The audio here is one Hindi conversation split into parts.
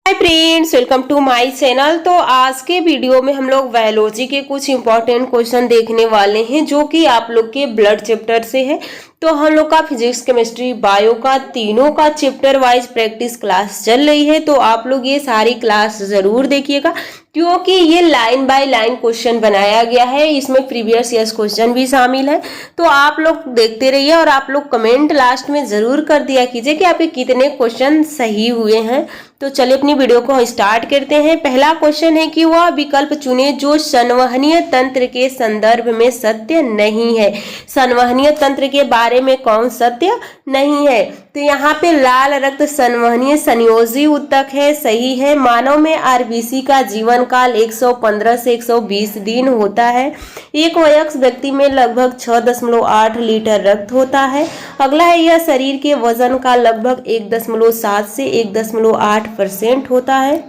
Hi friends, welcome to my channel. तो आज के वीडियो में हम लोग बायोलॉजी के कुछ इंपॉर्टेंट क्वेश्चन देखने वाले हैं जो कि आप लोग के ब्लड चैप्टर से है। तो हम लोग का फिजिक्स, केमिस्ट्री, बायो का तीनों का चैप्टर वाइज प्रैक्टिस क्लास चल रही है। तो आप लोग ये सारी क्लास जरूर देखिएगा क्योंकि ये लाइन बाय लाइन क्वेश्चन बनाया गया है। इसमें प्रीवियस ईयर्स क्वेश्चन भी शामिल है। तो आप लोग देखते रहिए और आप लोग कमेंट लास्ट में जरूर कर दिया कीजिए कि आपके कितने क्वेश्चन सही हुए हैं। तो चलिए अपनी वीडियो को स्टार्ट करते हैं। पहला क्वेश्चन है कि वह विकल्प चुने जो संवहनीय तंत्र के संदर्भ में सत्य नहीं है। संवहनीय तंत्र के बारे में कौन सत्य नहीं है? तो यहाँ पे लाल रक्त संवहनीय संयोजी ऊतक है, सही है। मानव में आरबीसी का जीवन काल 115 से 120 दिन होता है। एक वयस्क व्यक्ति में लगभग 6.8 लीटर रक्त होता है। अगला है, यह शरीर के वजन का लगभग 1.7 से 1.8% होता है।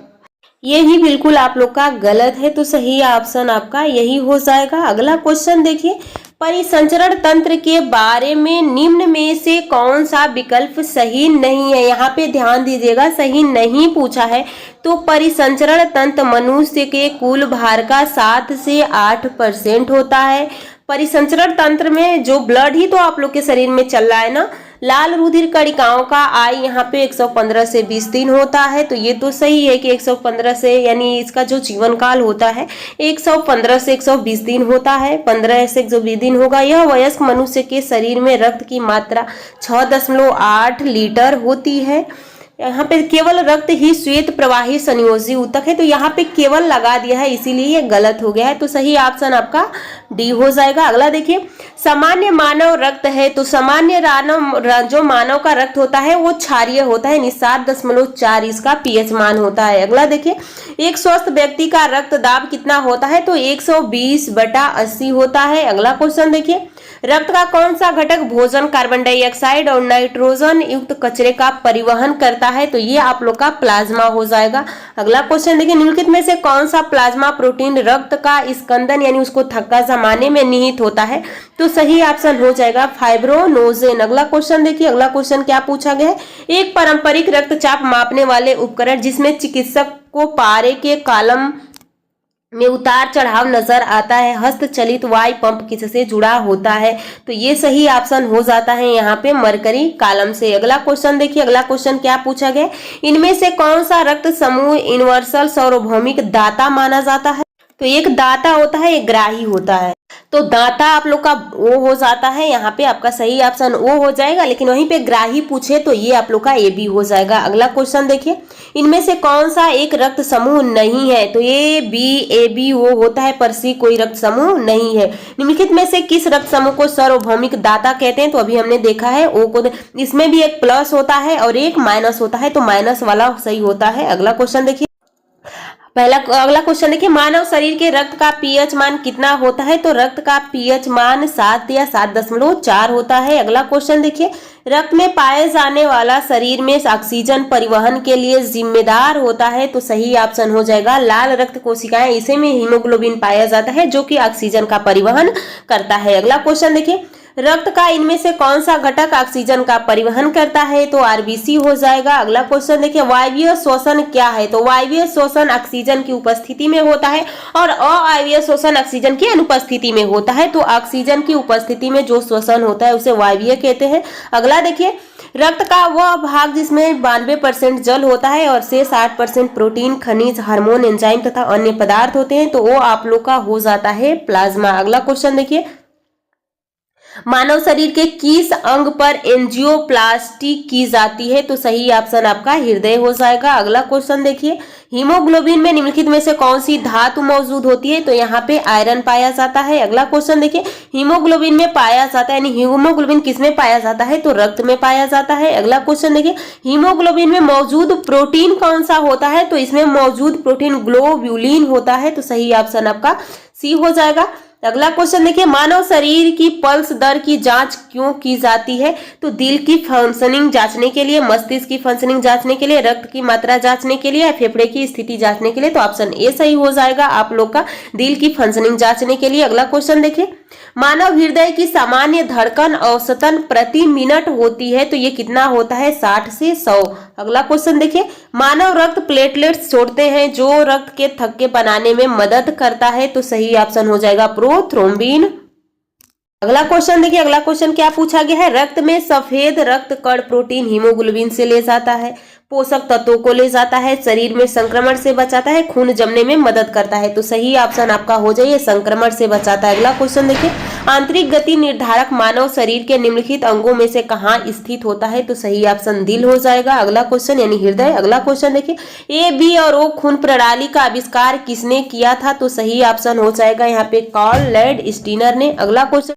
ये ही बिल्कुल आप लोग का गलत है, तो सही ऑप्शन आपका यही हो जाएगा। अगला क्वेश्चन देखिए, परिसंचरण तंत्र के बारे में निम्न में से कौन सा विकल्प सही नहीं है? यहाँ पे ध्यान दीजिएगा, सही नहीं पूछा है। तो परिसंचरण तंत्र मनुष्य के कुल भार का 7 से 8% होता है। परिसंचरण तंत्र में जो ब्लड ही तो आप लोग के शरीर में चल रहा है ना, लाल रुधिर कणिकाओं का आयु यहाँ पे 115 से 20 दिन होता है। तो ये तो सही है कि 115 से, यानी इसका जो जीवन काल होता है 115 से 120 दिन होता है। 15 से 120 दिन होगा। यह वयस्क मनुष्य के शरीर में रक्त की मात्रा 6.8 लीटर होती है। यहाँ पे केवल रक्त ही श्वेत प्रवाही संयोजी ऊतक है, तो यहाँ पे केवल लगा दिया है, इसीलिए ये गलत हो गया है। तो सही ऑप्शन आपका डी हो जाएगा। अगला देखिए, सामान्य मानव रक्त है। तो सामान्य जो मानव का रक्त होता है वो क्षारीय होता है, 7.4 इसका पीएच मान होता है। अगला देखिए, एक स्वस्थ व्यक्ति का रक्त दाब कितना होता है? तो 120/80 होता है। अगला क्वेश्चन देखिए, रक्त का कौन सा घटक भोजन, कार्बन डाइऑक्साइड और नाइट्रोजन युक्त कचरे का परिवहन करता है? तो ये आप लोग का प्लाज्मा हो जाएगा। अगला क्वेश्चन देखिए, निम्नलिखित में से कौन सा प्लाज्मा प्रोटीन रक्त का स्कंदन यानी उसको थक्का जमाने में निहित होता है? तो सही ऑप्शन हो जाएगा फाइब्रोनोजेन। अगला क्वेश्चन देखिए, अगला क्वेश्चन क्या पूछा गया है? एक पारंपरिक रक्तचाप मापने वाले उपकरण जिसमें चिकित्सक को पारे के कॉलम में उतार चढ़ाव नजर आता है, हस्तचलित वायु पंप किससे जुड़ा होता है? तो ये सही ऑप्शन हो जाता है यहाँ पे मरकरी कॉलम से। अगला क्वेश्चन देखिए, अगला क्वेश्चन क्या पूछा गया? इनमें से कौन सा रक्त समूह यूनिवर्सल सार्वभौमिक दाता माना जाता है? तो एक दाता होता है, एक ग्राही होता है। तो दाता आप लोग का वो हो जाता है, यहाँ पे आपका सही ऑप्शन वो हो जाएगा, लेकिन वहीं पे ग्राही पूछे तो ये आप लोग का ए बी हो जाएगा। अगला क्वेश्चन देखिए, इनमें से कौन सा एक रक्त समूह नहीं है? तो ए बी वो होता है, पर सी कोई रक्त समूह नहीं है। निम्नलिखित में से किस रक्त समूह को सार्वभौमिक दाता कहते हैं? तो अभी हमने देखा है ओ को, इसमें भी एक प्लस होता है और एक माइनस होता है, तो माइनस वाला सही होता है। अगला क्वेश्चन देखिए, अगला क्वेश्चन देखिए, मानव शरीर के रक्त का पीएच मान कितना होता है? तो रक्त का पीएच मान 7 या 7.4 होता है। अगला क्वेश्चन देखिए, रक्त में पाए जाने वाला शरीर में ऑक्सीजन परिवहन के लिए जिम्मेदार होता है? तो सही ऑप्शन हो जाएगा लाल रक्त कोशिकाएं, इसे में हीमोग्लोबिन पाया जाता है जो कि ऑक्सीजन का परिवहन करता है। अगला क्वेश्चन देखिए, रक्त का इनमें से कौन सा घटक ऑक्सीजन का परिवहन करता है? तो आरबीसी हो जाएगा। अगला क्वेश्चन देखिए, वायवीय श्वसन क्या है? तो वायवीय श्वसन ऑक्सीजन की उपस्थिति में होता है और अवायवीय श्वसन ऑक्सीजन की अनुपस्थिति में होता है। तो ऑक्सीजन की उपस्थिति में जो श्वसन होता है उसे वायवीय कहते हैं। अगला देखिए, रक्त का वह भाग जिसमें 92% जल होता है और शेष 8% प्रोटीन, खनिज, हार्मोन, एंजाइम तथा अन्य पदार्थ होते हैं, तो वो आप लोग का हो जाता है प्लाज्मा। अगला क्वेश्चन देखिए, मानव शरीर के किस अंग पर एंजियोप्लास्टी की जाती है? तो सही ऑप्शन आपका हृदय हो जाएगा। अगला क्वेश्चन देखिए, हीमोग्लोबिन में निम्नलिखित में से कौन सी धातु मौजूद होती है? तो यहाँ पे आयरन पाया जाता है। अगला क्वेश्चन देखिए, हीमोग्लोबिन में पाया जाता है, यानी हीमोग्लोबिन किसमें पाया जाता है? तो रक्त में पाया जाता है। अगला क्वेश्चन देखिए, हीमोग्लोबिन में मौजूद प्रोटीन कौन सा होता है? तो इसमें मौजूद प्रोटीन ग्लोब्यूलिन होता है। तो सही ऑप्शन आपका सी हो जाएगा। अगला क्वेश्चन देखिए, मानव शरीर की पल्स दर की जांच क्यों की जाती है? तो दिल की फंक्शनिंग जांचने के लिए, मस्तिष्क की फंक्शनिंग जांचने के लिए, रक्त की मात्रा जांचने के लिए, फेफड़े की स्थिति जांचने के लिए। तो ऑप्शन ए सही हो जाएगा आप लोग का, दिल की फंक्शनिंग जांचने के लिए। अगला क्वेश्चन देखिए, मानव हृदय की सामान्य धड़कन औसतन प्रति मिनट होती है, तो ये कितना होता है? 60 से 100। अगला क्वेश्चन देखिए, मानव रक्त प्लेटलेट्स छोड़ते हैं जो रक्त के थक्के बनाने में मदद करता है, तो सही ऑप्शन हो जाएगा प्रोथ्रोम्बिन। अगला क्वेश्चन देखिए, अगला क्वेश्चन क्या पूछा गया है? रक्त में सफेद रक्त कण प्रोटीन हीमोग्लोबिन से ले जाता है, पोषक तत्वों को ले जाता है, शरीर में संक्रमण से बचाता है, खून जमने में मदद करता है, तो सही ऑप्शन आपका हो जाइए संक्रमण से बचाता है। अगला क्वेश्चन देखिए, आंतरिक गति निर्धारक मानव शरीर के निम्नलिखित अंगों में से कहाँ स्थित होता है, तो सही ऑप्शन दिल हो जाएगा। अगला क्वेश्चन यानी हृदय। अगला क्वेश्चन देखिए, ए, बी और ओ खून प्रणाली का आविष्कार किसने किया था, तो सही ऑप्शन हो जाएगा यहाँ पे कार्ल लैंड स्टीनर ने। अगला क्वेश्चन